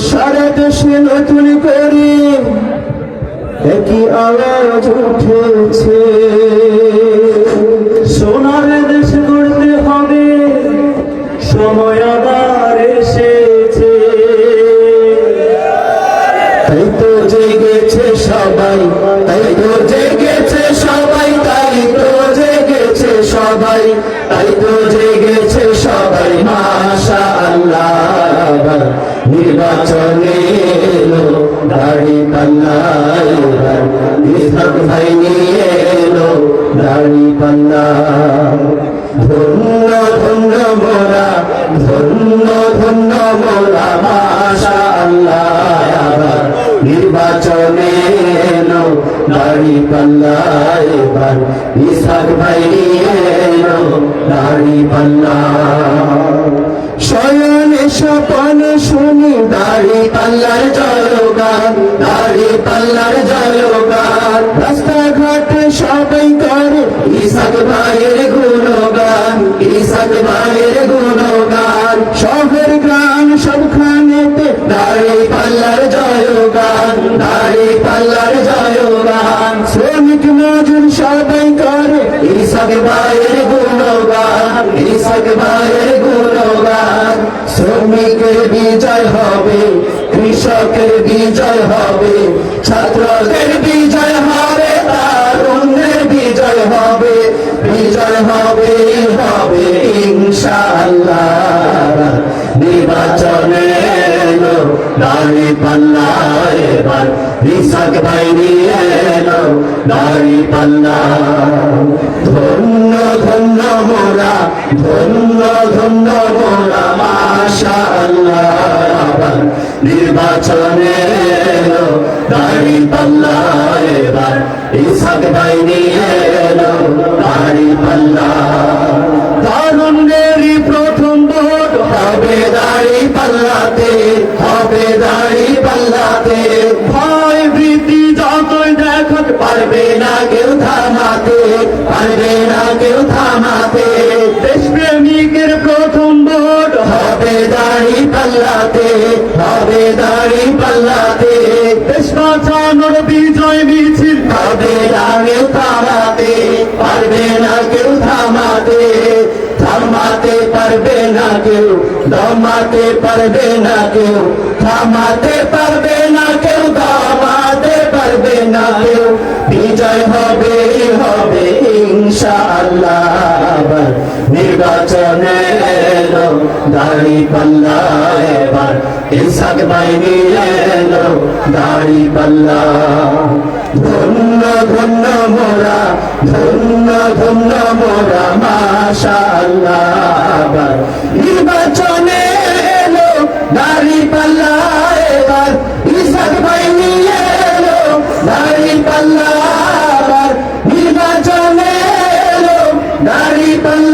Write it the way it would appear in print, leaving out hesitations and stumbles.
সারা দেশে নতুন করে একই আওয়াজ উঠেছে, সোনার দেশ গড়তে হবে, সময় আবার এসেছে। তাই তো জেগেছে সবাই, তাই তো জেগেছে সবাই, তাই তো জেগেছে সবাই, তাই তো জেগেছে সবাই। মাশাআল্লাহ নির্বাচনে এলো দাড়ি পাল্লা, ইসহাক ভাই নিয়ে এলো দাড়ি পাল্লা। ধন্য ধন্য মোরা, ধন্য ধন্য মোরা, মাশাআল্লাহ নির্বাচনে এলো দাড়ি পাল্লা, এবার ইসহাক ভাই নিয়ে এলো দাড়ি পাল্লা। শয়নে স্বপনে শুনি দাড়ি পাল্লার জয়গান, দাড়ি পাল্লার জয়গান। রাস্তাঘাটে সবাই করে ইসহাক ভাইয়ের গুণগান, ইসহাক ভাইয়ের গুণগান। শহর গ্রাম সবখানেতে দাড়ি পাল্লার জয়গান, দাড়ি পাল্লার জয়গান। শ্রমিক মজুর সবাই করে ইসহাক ভাইয়ের গুণগান, ইসহাক ভাইয়ের গুণগান। শ্রমিকের বিজয় হবে, কৃষকের বিজয় হবে, ছাত্রদের বিজয় হবে, তারুণ্যের বিজয় হবে, বিজয় হবে হবে ইনশাআল্লাহ। নির্বাচনে এলো দাড়ি পাল্লা, এবার ইসহাক ভাই নিয়ে এলো দাড়ি পাল্লা। ধন্য ধন্য মোরা, ধন্য ধন্য মোরা, মাশাআল্লাহ নির্বাচনে এলো দাড়ি পাল্লা, এবার ইসহাক ভাই নিয়ে এলো দাড়ি পাল্লা। তারুণ্যেরই প্রথম ভোট হবে দাড়ি পাল্লাতে, হবে দাড়ি পাল্লাতে। ভয় ভীতি যতই দেখাক পারবে না কেউ থামাতে, পারবে না কেউ থামাতে। দেশপ্রেমিকের প্রথম ভোট হবে দাড়ি পাল্লাতে, হবে দাড়ি পাল্লাতে। দেশ বাঁচানোর বিজয় মিছিল হবে না কেউ থামাতে, পারবে না কেউ থামাতে। থামাতে পারবে না কেউ, দমাতে পারবে না কেউ, থামাতে পারবে না কেউ, দমাতে পারবে না কেউ। বিজয় হবে হবে ইনশাআল্লাহ। নির্বাচনে এলো দাড়ি পাল্লা, এবার ইসহাক ভাই নিয়ে এলো দাড়ি পাল্লা। ধন্য ধন্য মোরা, ধন্য ধন্য মোরা, মাশাআল্লাহ নির্বাচনে এলো দাড়ি পাল্লা, এবার ইসহাক ভাই নিয়ে এলো দাড়ি পাল্লা। নির্বাচনে এলো দাড়ি পাল্লা।